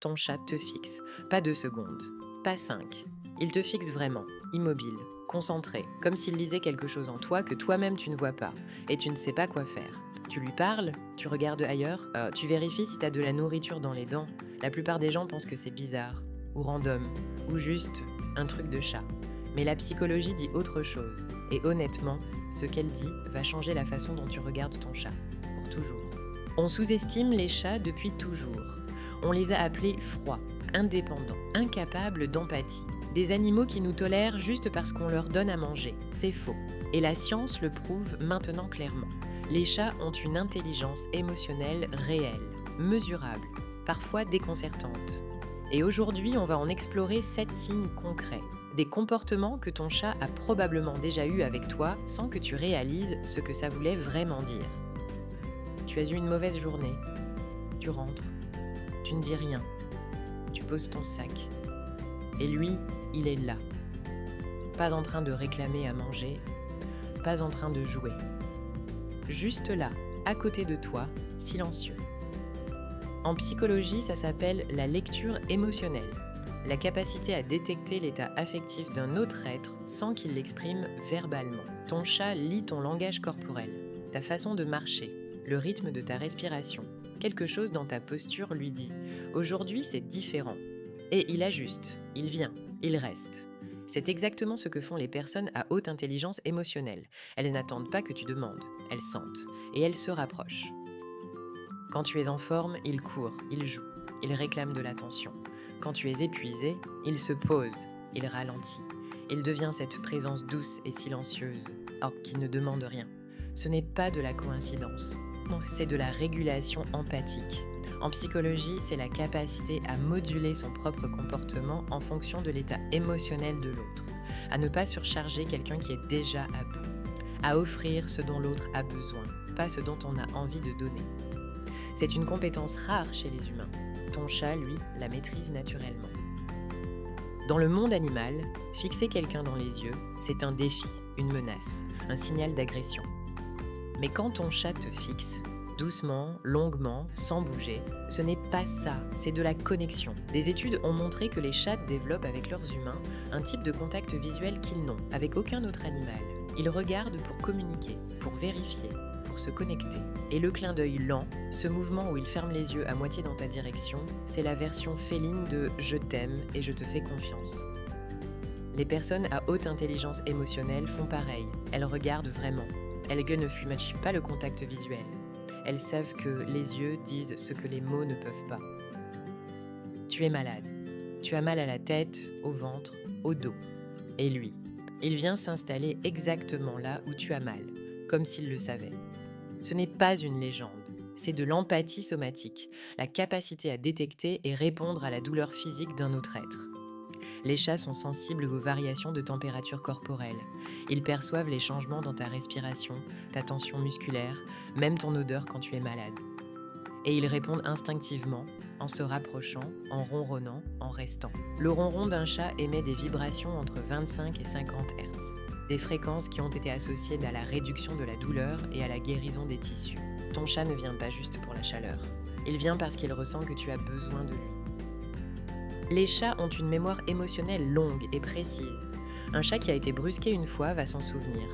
ton chat te fixe. Pas 2 secondes, pas 5. Il te fixe vraiment, immobile, concentré, comme s'il lisait quelque chose en toi que toi-même tu ne vois pas, et tu ne sais pas quoi faire. Tu lui parles, tu regardes ailleurs, tu vérifies si tu as de la nourriture dans les dents. La plupart des gens pensent que c'est bizarre, ou random, ou juste un truc de chat. Mais la psychologie dit autre chose, et honnêtement, ce qu'elle dit va changer la façon dont tu regardes ton chat, pour toujours. On sous-estime les chats depuis toujours. On les a appelés froids, indépendants, incapables d'empathie. Des animaux qui nous tolèrent juste parce qu'on leur donne à manger. C'est faux. Et la science le prouve maintenant clairement. Les chats ont une intelligence émotionnelle réelle, mesurable, parfois déconcertante. Et aujourd'hui, on va en explorer 7 signes concrets. Des comportements que ton chat a probablement déjà eus avec toi sans que tu réalises ce que ça voulait vraiment dire. Tu as eu une mauvaise journée. Tu rentres. Tu ne dis rien. Tu poses ton sac. Et lui, il est là. Pas en train de réclamer à manger. Pas en train de jouer. Juste là, à côté de toi, silencieux. En psychologie, ça s'appelle la lecture émotionnelle. La capacité à détecter l'état affectif d'un autre être sans qu'il l'exprime verbalement. Ton chat lit ton langage corporel, ta façon de marcher, le rythme de ta respiration. Quelque chose dans ta posture lui dit « Aujourd'hui, c'est différent ». Et il ajuste, il vient, il reste. C'est exactement ce que font les personnes à haute intelligence émotionnelle. Elles n'attendent pas que tu demandes, elles sentent, et elles se rapprochent. Quand tu es en forme, il court, il joue, il réclame de l'attention. Quand tu es épuisé, il se pose, il ralentit. Il devient cette présence douce et silencieuse, qui ne demande rien. Ce n'est pas de la coïncidence, c'est de la régulation empathique. En psychologie, c'est la capacité à moduler son propre comportement en fonction de l'état émotionnel de l'autre, à ne pas surcharger quelqu'un qui est déjà à bout, à offrir ce dont l'autre a besoin, pas ce dont on a envie de donner. C'est une compétence rare chez les humains. Ton chat, lui, la maîtrise naturellement. Dans le monde animal, fixer quelqu'un dans les yeux, c'est un défi, une menace, un signal d'agression. Mais quand ton chat te fixe, doucement, longuement, sans bouger, ce n'est pas ça, c'est de la connexion. Des études ont montré que les chats développent avec leurs humains un type de contact visuel qu'ils n'ont avec aucun autre animal. Ils regardent pour communiquer, pour vérifier, pour se connecter. Et le clin d'œil lent, ce mouvement où il ferme les yeux à moitié dans ta direction, c'est la version féline de « je t'aime et je te fais confiance ». Les personnes à haute intelligence émotionnelle font pareil, elles regardent vraiment. Elles ne fuient pas le contact visuel. Elles savent que les yeux disent ce que les mots ne peuvent pas. Tu es malade. Tu as mal à la tête, au ventre, au dos. Et lui, il vient s'installer exactement là où tu as mal, comme s'il le savait. Ce n'est pas une légende, c'est de l'empathie somatique, la capacité à détecter et répondre à la douleur physique d'un autre être. Les chats sont sensibles aux variations de température corporelle. Ils perçoivent les changements dans ta respiration, ta tension musculaire, même ton odeur quand tu es malade. Et ils répondent instinctivement, en se rapprochant, en ronronnant, en restant. Le ronron d'un chat émet des vibrations entre 25 et 50 Hz, des fréquences qui ont été associées à la réduction de la douleur et à la guérison des tissus. Ton chat ne vient pas juste pour la chaleur. Il vient parce qu'il ressent que tu as besoin de lui. Les chats ont une mémoire émotionnelle longue et précise. Un chat qui a été brusqué une fois va s'en souvenir.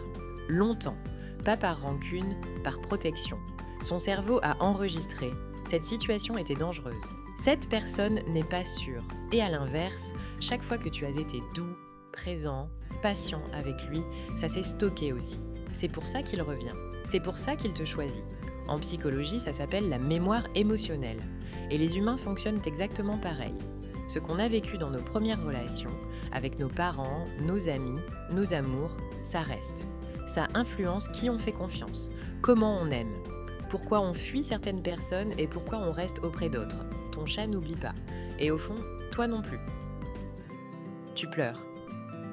Longtemps, pas par rancune, par protection. Son cerveau a enregistré. Cette situation était dangereuse. Cette personne n'est pas sûre. Et à l'inverse, chaque fois que tu as été doux, présent, patient avec lui, ça s'est stocké aussi. C'est pour ça qu'il revient. C'est pour ça qu'il te choisit. En psychologie, ça s'appelle la mémoire émotionnelle. Et les humains fonctionnent exactement pareil. Ce qu'on a vécu dans nos premières relations, avec nos parents, nos amis, nos amours, ça reste. Ça influence qui on fait confiance, comment on aime, pourquoi on fuit certaines personnes et pourquoi on reste auprès d'autres. Ton chat n'oublie pas. Et au fond, toi non plus. Tu pleures.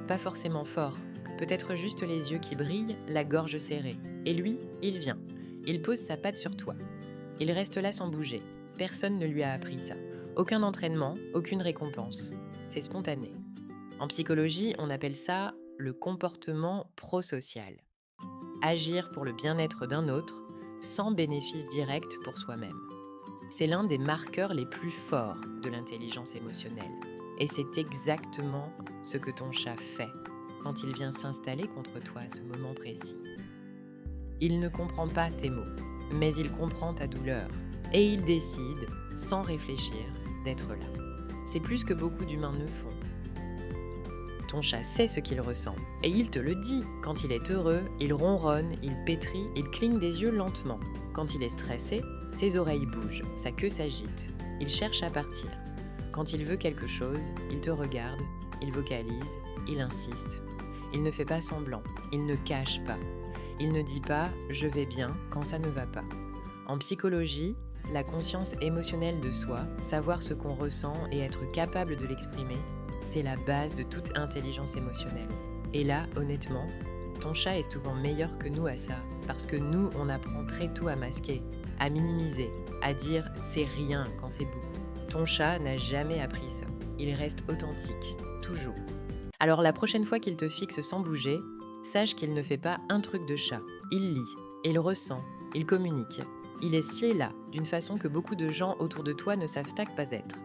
Pas forcément fort. Peut-être juste les yeux qui brillent, la gorge serrée. Et lui, il vient. Il pose sa patte sur toi. Il reste là sans bouger. Personne ne lui a appris ça. Aucun entraînement, aucune récompense. C'est spontané. En psychologie, on appelle ça le comportement prosocial. Agir pour le bien-être d'un autre, sans bénéfice direct pour soi-même. C'est l'un des marqueurs les plus forts de l'intelligence émotionnelle. Et c'est exactement ce que ton chat fait quand il vient s'installer contre toi à ce moment précis. Il ne comprend pas tes mots, mais il comprend ta douleur. Et il décide, sans réfléchir, d'être là. C'est plus que beaucoup d'humains ne font. Ton chat sait ce qu'il ressent, et il te le dit. Quand il est heureux, il ronronne, il pétrit, il cligne des yeux lentement. Quand il est stressé, ses oreilles bougent, sa queue s'agite. Il cherche à partir. Quand il veut quelque chose, il te regarde, il vocalise, il insiste. Il ne fait pas semblant, il ne cache pas. Il ne dit pas « je vais bien » quand ça ne va pas. En psychologie, la conscience émotionnelle de soi, savoir ce qu'on ressent et être capable de l'exprimer, c'est la base de toute intelligence émotionnelle. Et là, honnêtement, ton chat est souvent meilleur que nous à ça, parce que nous, on apprend très tôt à masquer, à minimiser, à dire « c'est rien » quand c'est beaucoup. Ton chat n'a jamais appris ça. Il reste authentique, toujours. Alors la prochaine fois qu'il te fixe sans bouger, sache qu'il ne fait pas un truc de chat. Il lit, il ressent, il communique. Il est si là, d'une façon que beaucoup de gens autour de toi ne savent pas être.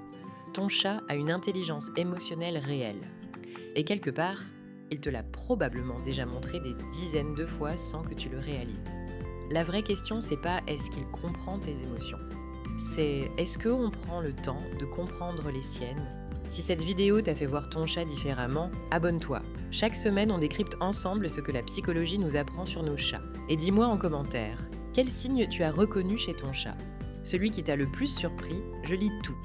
Ton chat a une intelligence émotionnelle réelle. Et quelque part, il te l'a probablement déjà montré des dizaines de fois sans que tu le réalises. La vraie question, c'est pas est-ce qu'il comprend tes émotions. C'est est-ce qu'on prend le temps de comprendre les siennes. Si cette vidéo t'a fait voir ton chat différemment, abonne-toi. Chaque semaine, on décrypte ensemble ce que la psychologie nous apprend sur nos chats. Et dis-moi en commentaire, quel signe tu as reconnu chez ton chat? Celui qui t'a le plus surpris, je lis tout.